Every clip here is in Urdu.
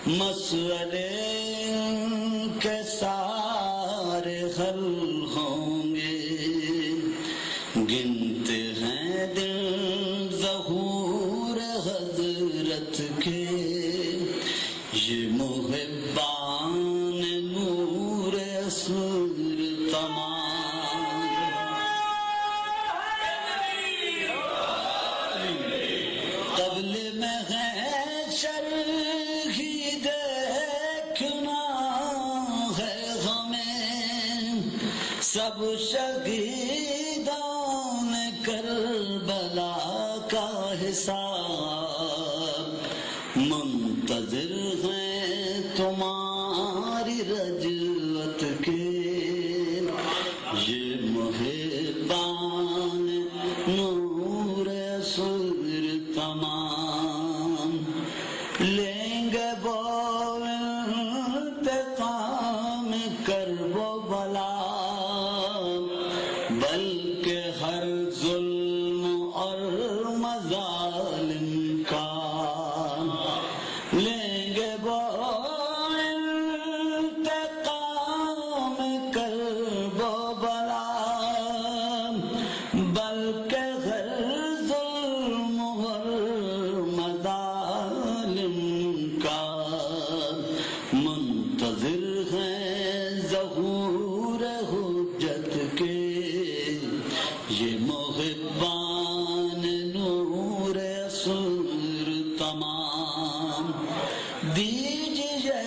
مسئلے کے سارے حل ہوں گے، گنتے ہیں دن ظہور حضرت کے یہ محبان نور اثر تمام۔ قبل میں ہے شرحی دیکھنا ہے ہمیں سب شہیدان کربلا کا حساب، منتظر ہیں تمہاری رجعت کے یہ محبان نور اثر تمام۔ لیں گے وہ انتقام کرب و بلا، بلکہ ہر ظلم اور مظالم کا لیں گے وہ انتقام کرب و بلا، بلکہ ہر ظلم اور مظالم کا منتظر ہیں ظہور حجت کے یہ محبان نور اثر تمام۔ دیجیے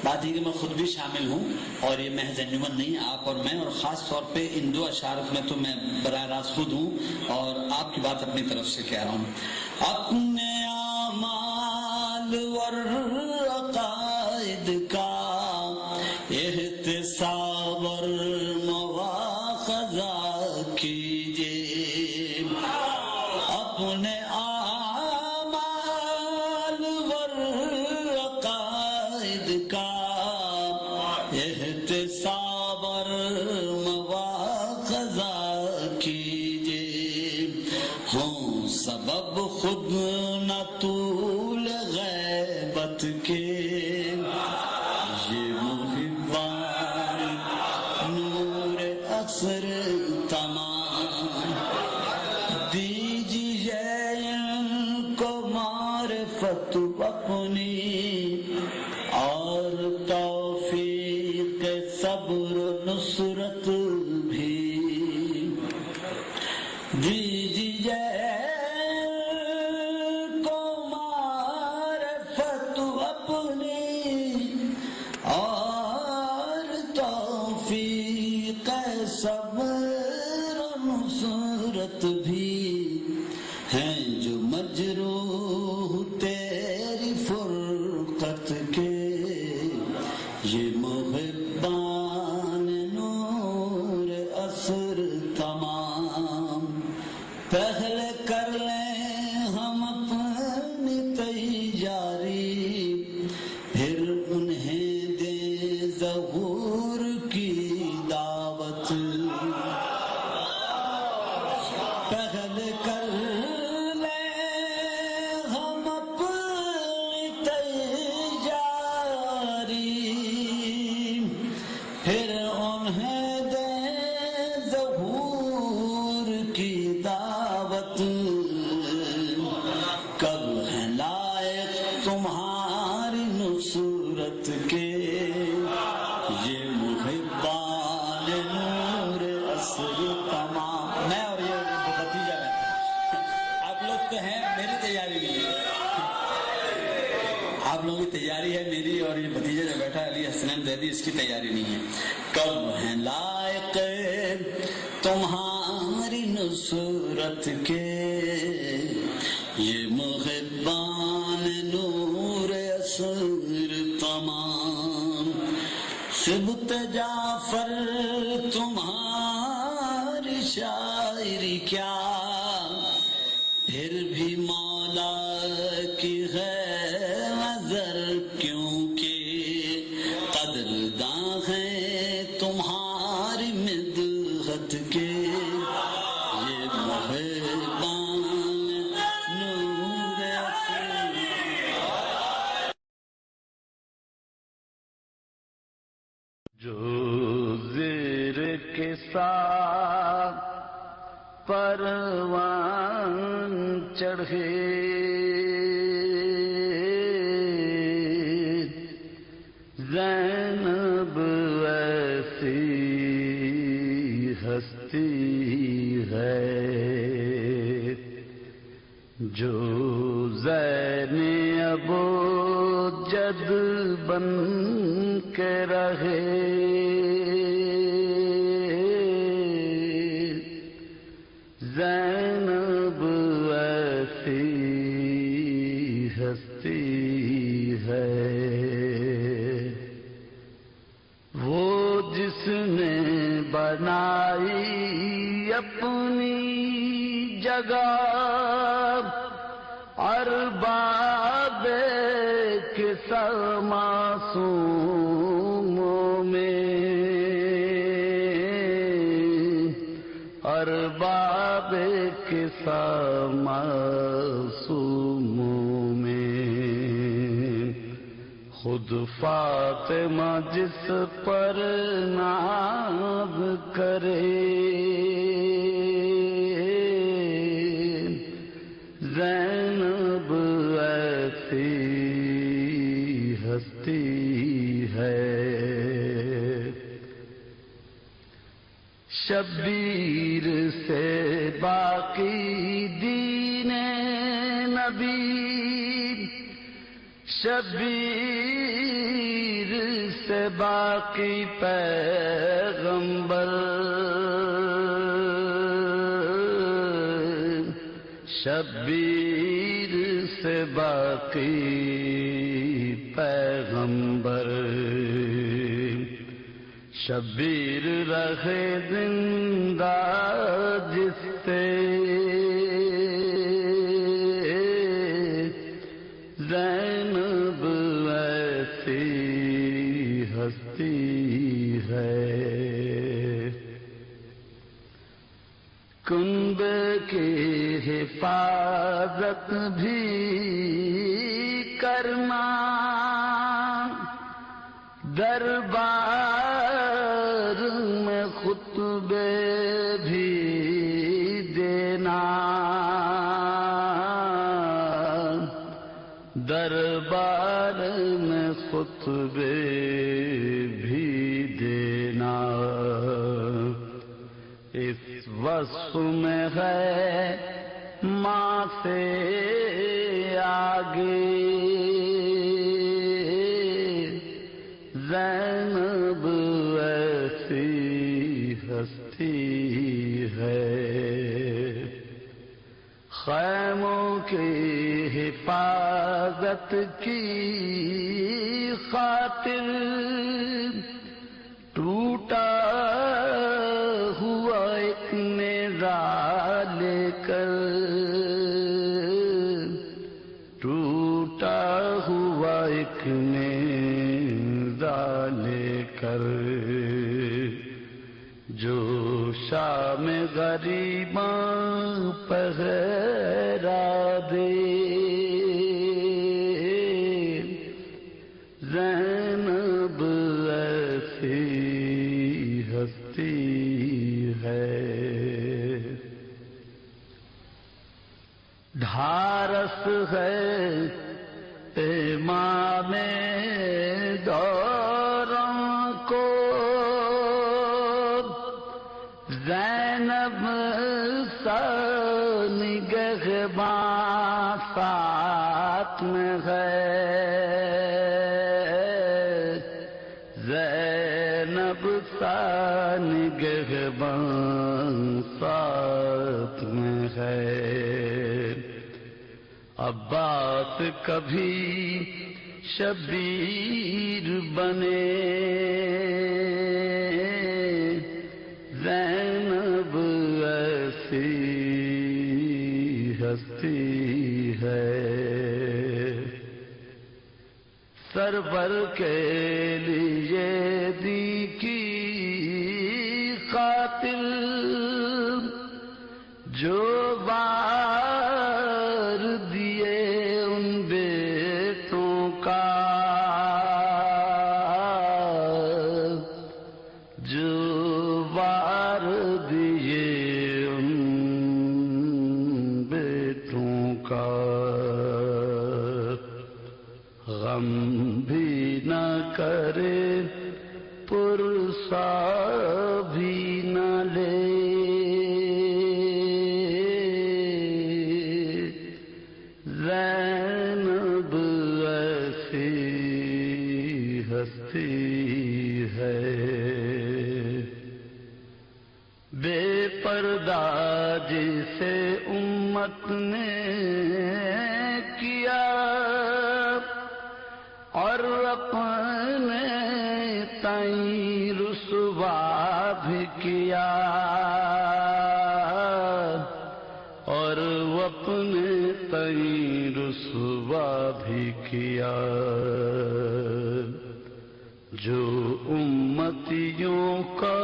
بات ہے کہ میں خود بھی شامل ہوں اور یہ محض انجمن نہیں، آپ اور میں، اور خاص طور پہ ان دو اشعار میں تو میں براہ راست خود ہوں اور آپ کی بات اپنی طرف سے کہہ رہا ہوں۔ اپنے اعمال اور عقائد کا احتساب اور مواخذہ کیجیے، اپنے اعمال اور عقائد کا احتساب اور مواخذہ کیجیے، ہوں سبب خود نہ طول غیبت کے یہ محبان نور اثر تمام۔ دیجیے ان کو معرفت اپنی اور توفیق صبر نصرت بھی، دیجیے کو معرفت اپنی اور توفیق صبر نصرت بھی، ہیں جو مجروح تیری فرقت کے یہ محبان نور اثر تمام۔ پہلے کر لیں ہم اپنی تیاری، پھر انہیں دیں ظہور کی دعوت، پہلے کر لیں ہم اپنی تیاری، پھر انہیں دیں ظہور کی دعوت، کب ہیں لائق تمہاری نصرت کے یہ محبان نور اثر تمام۔ میں اور یہ بھتیجا بیٹھا، آپ لوگ تو ہیں، میری تیاری نہیں ہے، آپ لوگوں کی تیاری ہے میری، اور یہ بھتیجا جو بیٹھا علی حسنین زیدی اس کی تیاری نہیں ہے۔ کب ہیں لائق تمہاری نصرت کے یہ محبان نور اثر تمام۔ سبت جعفر تمہاری شاعری کیا، پھر بھی مولا کی ہے نظر، کیونکہ قدرداں ہیں تمہاری مدحت کے یہ محبان پروان چڑھے زینب ایسی ہستی ہے جو زین ابو جد بن کے رہے زینب ایسی ہستی ہے وہ جس نے بنائی اپنی جگہ ارباب کسا معصوموں میں ارباب کسا معصوموں میں خود فاطمہ جس پر ناز کرے زینب ایسی ہستی ہے شبیر سے باقی دین نبی شبیر سے باقی پیغمبر شبیر سے باقی پیغمبر شبیر رہے زندہ جس سے زینب ایسی ہستی ہے کنب کی حفاظت بھی کرنا دربار میں خطبے بھی دینا دربار میں خطبے بھی دینا اس وصف میں ہے ماں سے آگے زینب ایسی ہستی ہے خیموں کی حفاظت کی خاطر ٹوٹا ہوا ایک نیزہ لے کر ٹوٹا ہوا ایک نیزہ لے کر جو شام غریباں پہرا دے زینب ایسی ہستی ہے ڈھارس ہے امام دوروں کو زینب سا نگہباں ساتھ میں ہے زینب سا نگہباں ساتھ میں ہے عباس کبھی شبیر بنے زینب ایسی ہستی ہے سرور کے لیے دی کی خاطر جو بار دیے ان بیٹوں کا جو بار دیے ان کرے پرسا بھی نہ لے، زینب ایسی ہستی ہے، بے پردہ جسے امت نے کیا اور اپنے تئیں رسوا بھی کیا، اور اپنے تئیں رسوا بھی کیا، جو امتیوں کا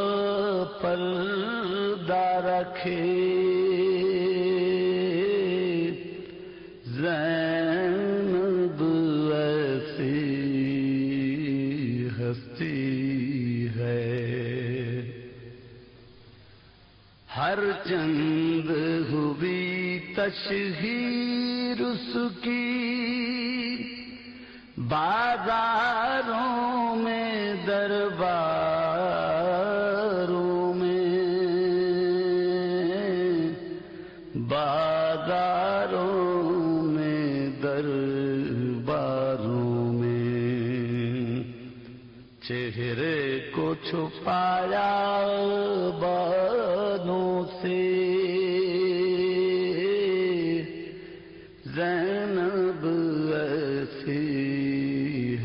پردہ رکھے، زینب ایسی ہستی ہے، ہر چند ہوئی تشہیر اس کی، بازاروں میں درباروں میں، بازاروں میں درباروں میں، چہرے کو چھپایا بالوں سے، زینب ایسی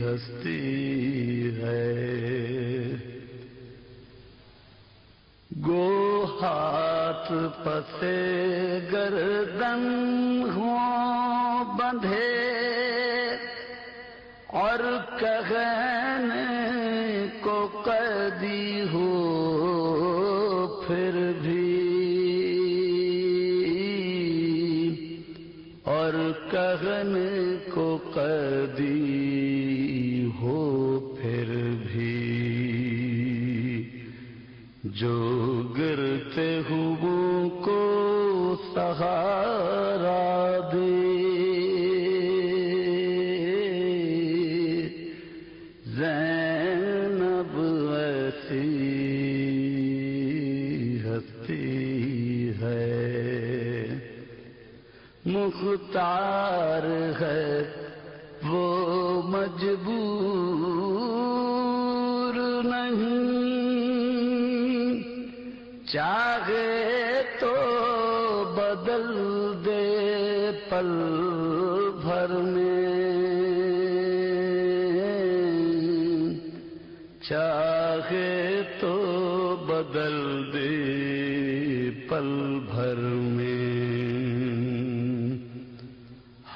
ہستی ہے، گو ہاتھ پسے گردن ہوں بندھے، اور کہنے کو قیدی ہو پھر بھی، اور کہنے کو قیدی ہو پھر بھی، جو گرتے ہوئوں کو سہارا دے، زینب ایسی ہستی ہے، مختار ہے وہ مجبور نہیں، چاہے تو بدل دے پل بھر میں، چاہے تو بدل دے پل بھر میں،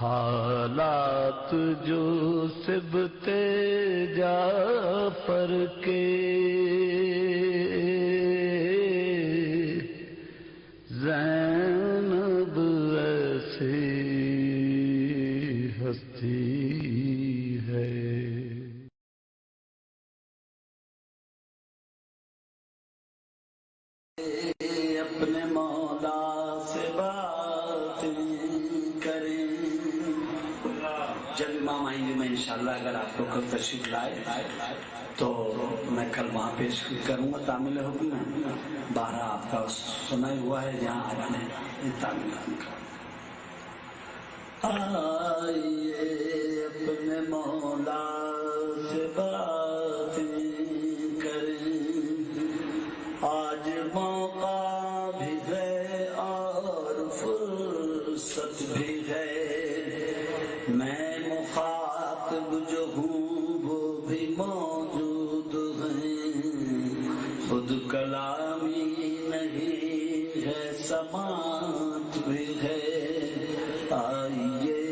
حالات جو سبتے جعفر کے، زینب ایسی ہستی ہے۔ اپنے مولا سے باتیں کریں، جب امام آئیں گے میں انشاءاللہ اگر آپ کو کل تشریف لائے تو میں کل وہاں پیش کروں گا تعمیل حکم میں، بارہ آپ کا سنا ہوا ہے جہاں آپ نے تعمیل حکم کا۔ آئیے اپنے مولا سے باتیں کریں، آج موقع بھی ہے اور فرصت بھی ہے، میں مخاطب جو ہوں وہ بھی موجود ہیں، خود کلامی نہیں ہے سماعت بھی ہے، آئیے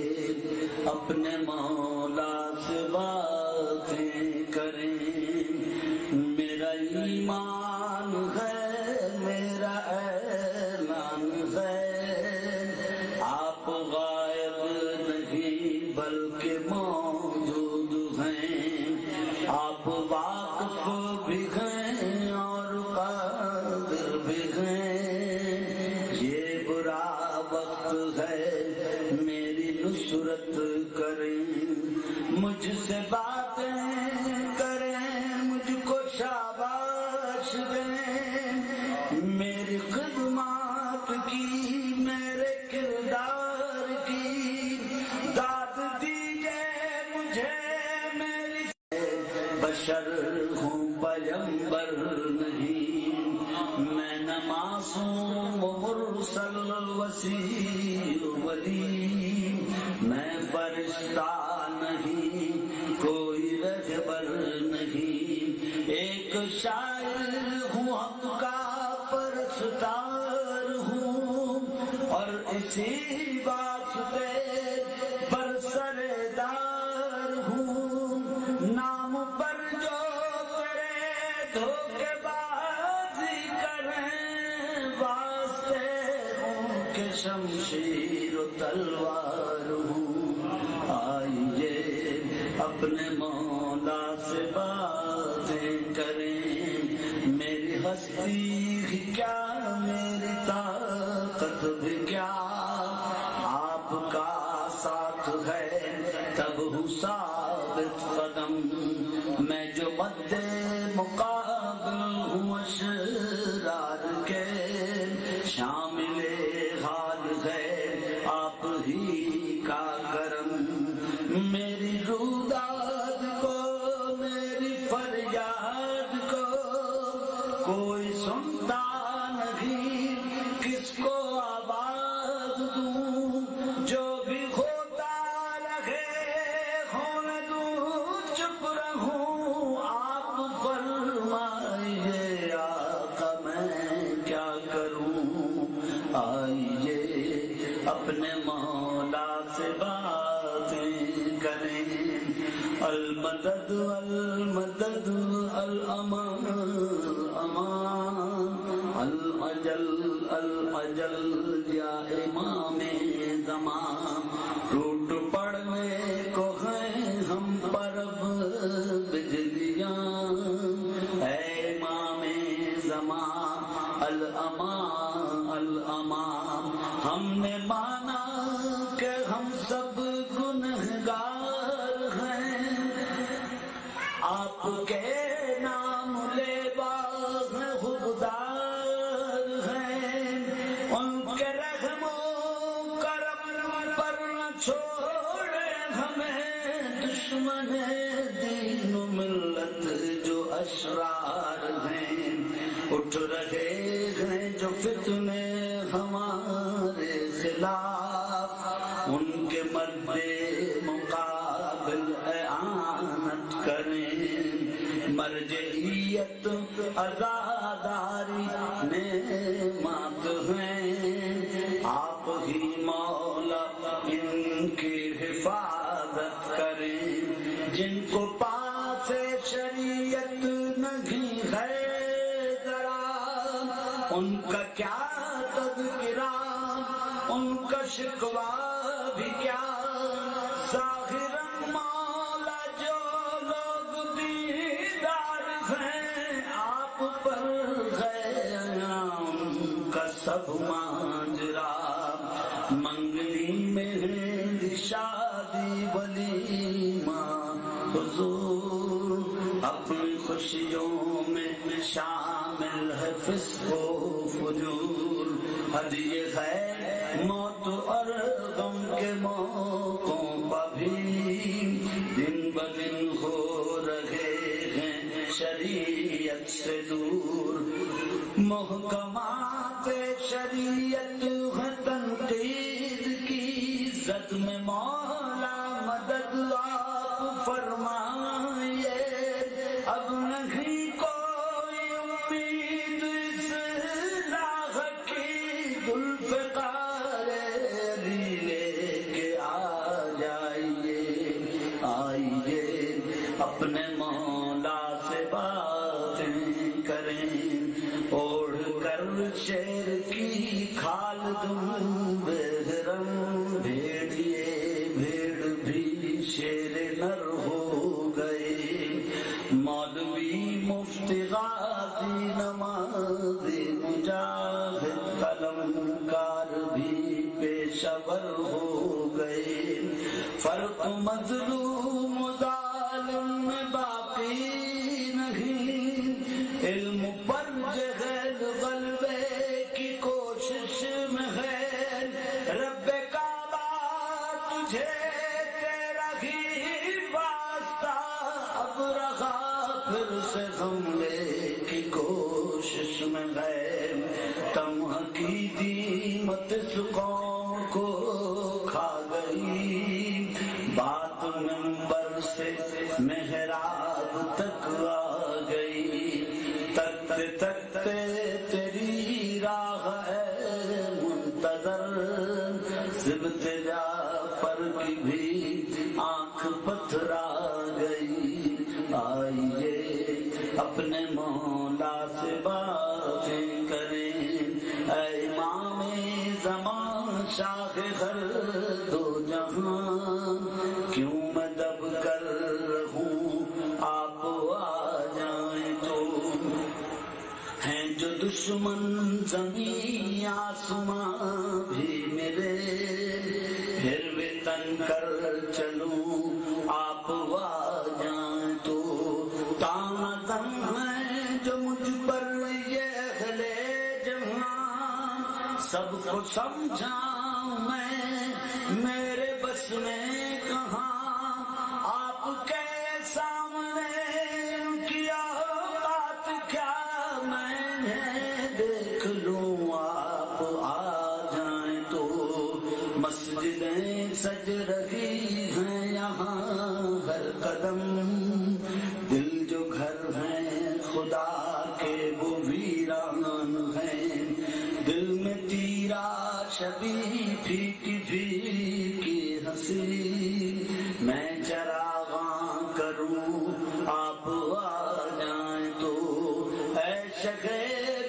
اپنے مولا سے باتیں کریں، میرا ایمان ہے میرا اعلان ہے، آپ غائب نہیں بلکہ موجود ہیں، آپ واقف بھی ہیں اور قادر بھی ہیں، یہ برا وقت ہے میری نصرت کریں، مجھ سے باتیں کریں، مجھے میری بشر ہوں پیغمبر نہیں، میں نہ معصوم و مرسل وسیع ولی، میں فرشتہ نہیں کوئی رہبر نہیں، ایک شاعر ہوں حق کا پرستار ہوں، اور اسی واسطے برسردار ہوں، نام پر جو تیرے دھوکے بازی کریں، واسطے ہوں کہ شمشیر و تلوار ہوں، آئیے اپنے مولا سے باتیں کریں، میری ہستی ہی کیا میری طاقت بھی کیا، آپ کا ساتھ ہے تب ہوں ثابت قدم، میں جو مد مقابل ہوں اشرار کے، شامل حال ہے آپ ہی کا کرم، میری روداد کو میری فریاد کو کوئی سنتا نہیں، کس کو آواز دوں، جو بھی ہوتا رہے ہونے دوں، چپ رہوں، آپ فرمائیے آقا میں کیا کروں، آئیے اپنے مولا سے باتیں کریں، المدد المدد الامان امان، الاجل الاجل یا امام زمان، ٹوٹ پڑنے کو ہیں ہم پر اب بجلیاں، اے امام زمان الامان الامان، ہم نے مانا کہ ہم سب گنہگار ہیں، آپ کے نام لے باز خوددار ہیں، ان کے رحم و کرم پر نہ چھوڑے ہمیں، دشمن دین و ملت جو اشرار ہیں، اٹھ رہے ہیں جو فتنے ہمارے خلاف، ان کے مد مقابل اعانت کریں، مرجعیت عزاداری نعمت ہیں، آپ ہی مولا ان کی حفاظت کریں، جن کو پاس شریعت نہیں ہے ذرا، ان کا کیا تذکرہ ان کا شکوہ بھی کیا، ظاہراً مولا جو لوگ دیدار ہیں، آپ پر ہے ان کا سب ماجرا، منگنی میں شادی ولیمہ حضور، اپنی خوشیوں میں شامل ہے فسق و فجور، ہدیے ہے موت اور غم کے موقعوں پر بھی، دن بدن ہو رہے ہیں شریعت سے دور، محکمات شریعت ہے تنقید کی زد میں مولا مدد آپ فرمائیے، اب نہیں کوئی امید اس راہ کی، ذوالفقار علی لے کے آ جائیے، آئیے اپنے مولا سے باتیں کریں، اوڑھ کر شیر کی کھال دوں بہرم، بھیڑیے بھیڑ بھی شیر نر ہو گئے، مولوی مفتی غازی نمازی مجاہد قلمکار بھی پیشور ہو گئے، فرق مظلوم ظالم میں باقی نہیں، علم پر جہل غلبے کی کوشش میں ہے، رب کعبہ تجھے تیرا ہی ممبر سے محراب تک آ گئی، تکتے تکتے تیری راہ ہے منتظر، سبت جعفر کی بھی آنکھ پتھرا گئی، آئیے اپنے مولا سے باتیں کریں، اے امام زمان شاہ ہر دو جہاں، کیوں میں دب کر رہوں آپ آ جائیں تو، ہیں جو دشمن زمین آسمان بھی میرے، پھر بھی تن کر چلوں آپ آ جائیں تو، تانا دم ہے جو مجھ پر یہ اہل جہاں، سب کو سمجھاؤں میں میرے بس میں کہاں، آپ کے سامنے ان کی اوقات کیا میں دیکھ لوں آپ آ جائیں تو، مسجدیں سج رہی ہیں یہاں ہر قدم، دل جو گھر ہیں خدا کے وہ ویران ہیں، دل میں تیرا شبی پھیکی پھیکی ہنسی، میں چراغاں کروں آپ آ جائیں تو، اے شگے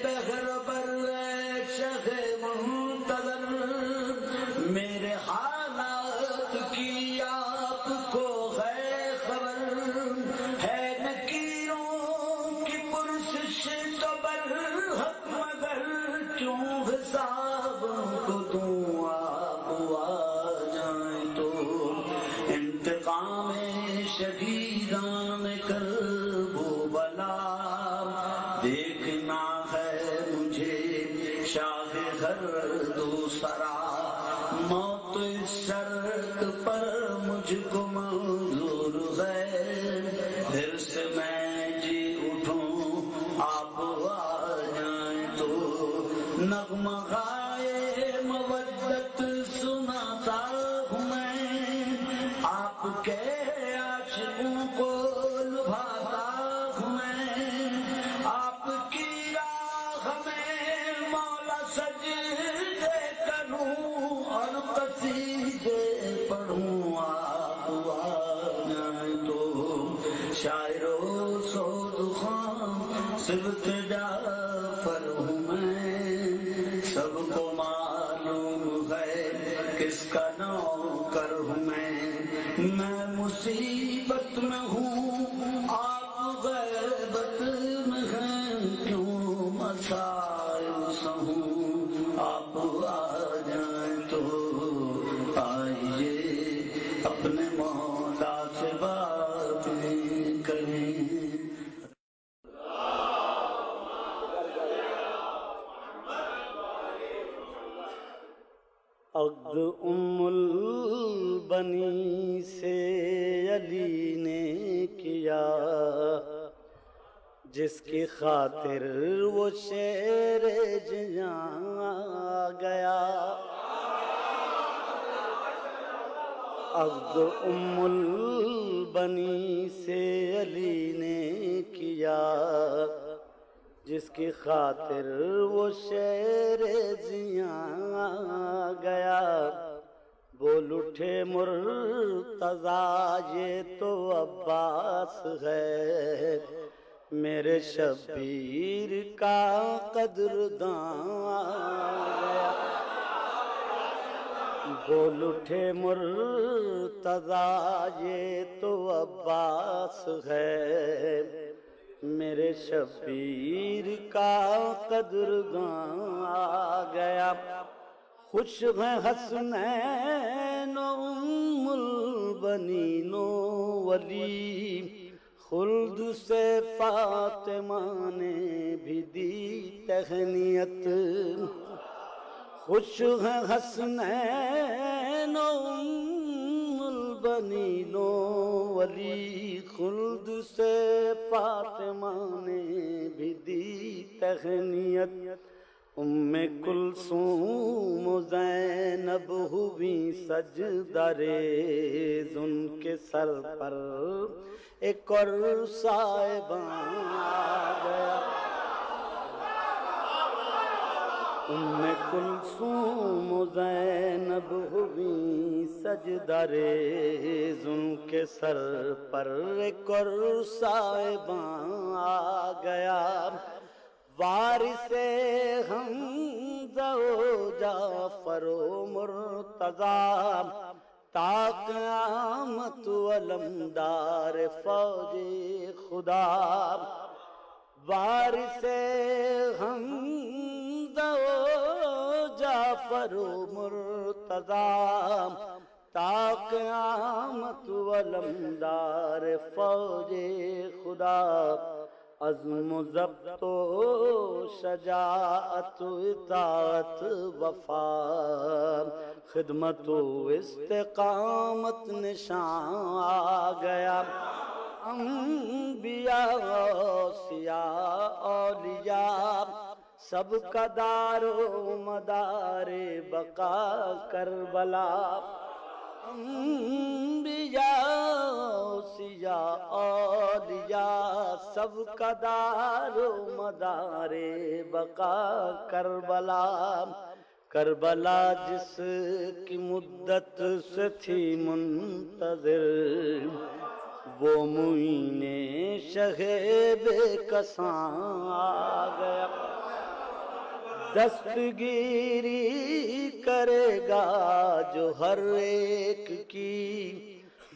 بہر بر اے شگے منتظر، میرے حالات کی آپ کو ہے خبر، ہے نکیروں کی پرسش تو برحق مگر، کیوں حساب کو دوں آپ آ جائیں تو، انتقام شہیدان کرب و بلا دیکھنا ہے مجھے شاہ ہر دوسرا، موت اس شرط پر مجھ کو منظور ہے، پھر سے میں جی اٹھوں آپ آ جائیں تو، نغمہ گائے مودت سناتا ہوں میں، آپ کے عاشقوں کو لبھاتا ہوں میں، آپ کی راہ میں مولا سجدے کروں اور قصیدے پڑھوں آپ آ جائیں تو، شاعر و سود خواں سبت جعفر ہوں میں، سب کو معلوم ہے کس کا نوکر ہوں میں مصیبت میں ہوں آپ غیبت میں ہیں، کیوں مسائل سہوں آپ آ جائیں تو، آئیے اپنے مولا سے باتیں کریں۔ عقد البنی سے علی نے کیا، جس کی خاطر وہ شیر جہاں گیا، عقد البنی سے علی نے کیا، جس کی خاطر وہ شیر زیاں گیا، بول اٹھے مرتضیٰ یہ تو عباس ہے، میرے شبیر کا قدردان گیا، بول اٹھے مرتضیٰ یہ تو عباس ہے، میرے شبیر کا قدردان آ گیا، خوش ہیں حسنین و ام البنین و ولی، خلد سے فاطمہ نے بھی دی تہنیت، خوش ہیں حسنین و ام البنین و ولی، خلد سے فاطمہ نے بھی دی تہنیت، کلثوم و زینب ہوئی سجدہ ریز، ان کے سر پر ایک اور صاحبان آ گیا۔ کلثوم و زینب ہوئی سجدہ ریز، ان کے سر پر ایک اور صاحبان آ گیا۔ وارث حمزہ و جعفر و مرتضیٰ، تا قیامت علمدار فوج خدا۔ وارث حمزہ و جعفر و مرتضیٰ، تا قیامت علمدار فوج خدا۔ عزم و ضبط و شجاعت و اطاعت وفا، خدمت و استقامت نشان آ گیا۔ انبیاء اوصیاء اولیاء سب کا دار و مدار بقا کربلا۔ انبیاء اوصیاء اولیاء سب کا دار و مدار بقا کربلا۔ کربلا جس کی مدت سے تھی منتظر، وہ معین شہ بے کساں آ گیا۔ دستگیری کرے گا جو ہر ایک کی،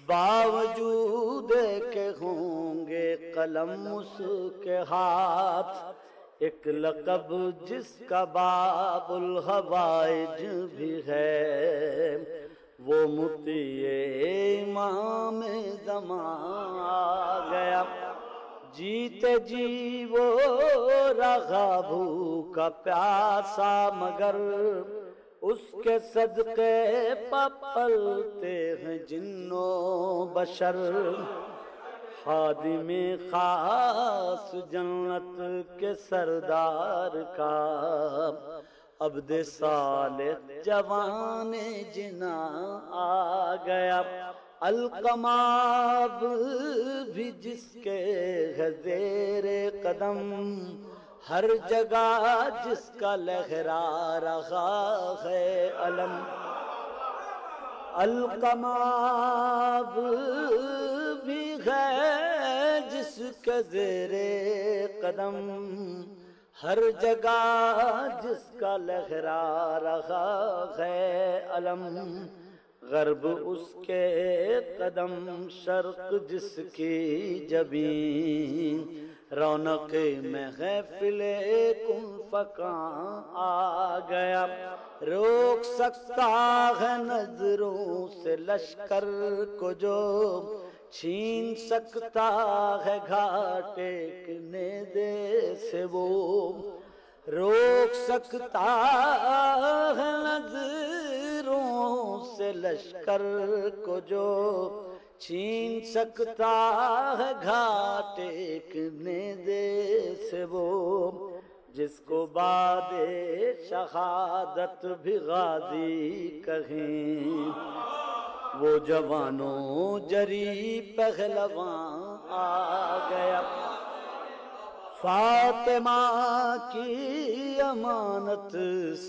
باوجود کہ ہوں گے قلم اس کے ہاتھ۔ ایک لقب جس کا باب الحوائج بھی ہے، وہ مطیع امام زمان آ گیا۔ جیتے جی وہ رہا بھوکا پیاسا، مگر اس کے صدقے پلتے ہیں جن و بشر۔ خادم خاص جنت کے سردار کا، عبد صالح جوان جنا آ گیا۔ القماب بھی جس کے ہے زیر قدم، ہر جگہ جس کا لہرا رہا ہے علم۔ القماب بھی ہے جس کے زیر قدم، ہر جگہ جس کا لہرا رہا ہے علم۔ غرب اس کے قدم، شرق جس کی جبین، رونق محفل کن فکاں آ گیا۔ روک سکتا ہے نظروں سے لشکر کو جو، چھین سکتا ہے گھاٹے کے نیزے سے وہ۔ روک سکتا ہے نظروں سے لشکر کو جو، چھین سکتا ہے گھاٹے کے نیزے سے وہ۔ جس کو بعد شہادت بھی غازی کہیں، وہ جوانوں جری پہلوان آ گیا۔ فاطمہ کی امانت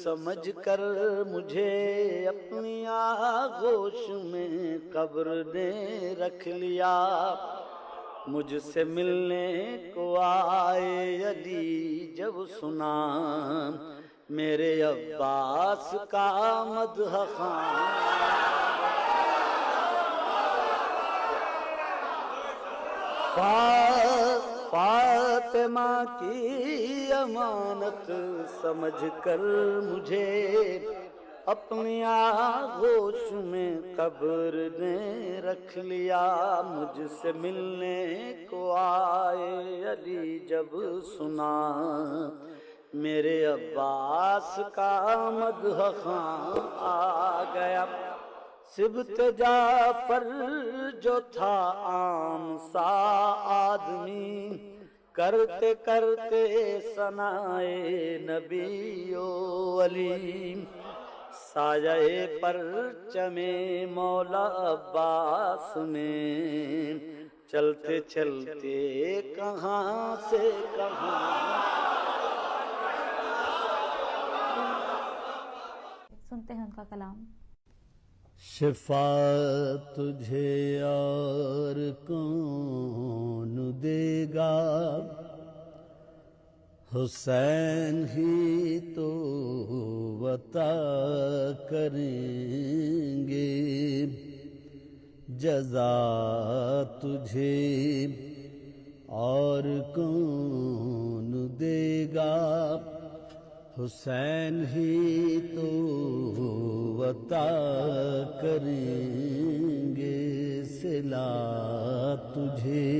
سمجھ کر مجھے اپنی آغوش میں قبر نے رکھ لیا۔ مجھ سے ملنے کو آئے علی جب سنا، میرے عباس کا مدح خوان۔ فاطمہ کی امانت سمجھ کر مجھے اپنی آغوش میں قبر نے رکھ لیا۔ مجھ سے ملنے کو آئے علی جب سنا، میرے عباس کا مدح خوان آ گیا۔ سبط جعفر جو تھا عام سا آدمی، کرتے کرتے ثنائے نبی و ولی، سایہ پرچم مولا عباس میں، چلتے چلتے کہاں سے کہاں۔ سنتے ہیں ان کا کلام۔ شفا تجھے اور کون دے گا، حسین ہی تو عطا کریں گے، جزا تجھے اور کون دے گا، حسین ہی تو عطا کریں گے، صلہ تجھے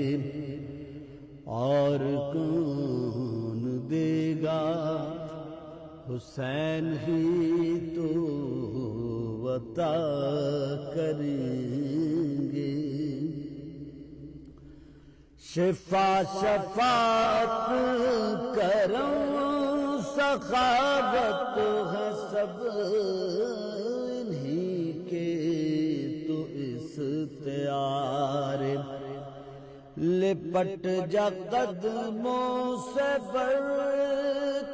اور کون دے گا، حسین ہی تو عطا کریں گے۔ شفا شفاعت کرم سخاوت ہے سب انہی کے تو اختیار، لپٹ جا قدموں سے بڑھ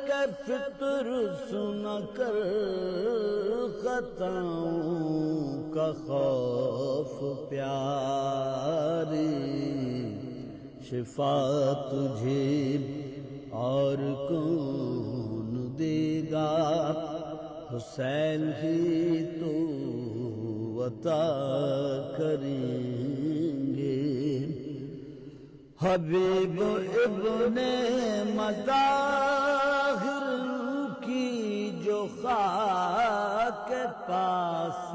کے فطر سن کر، خطاؤں کا خوف پیاری، شفا تجھے اور کون دے گا، حسین ہی تو عطا کریں گے۔ حبیب ابن مظاہر کی جو خاک پاس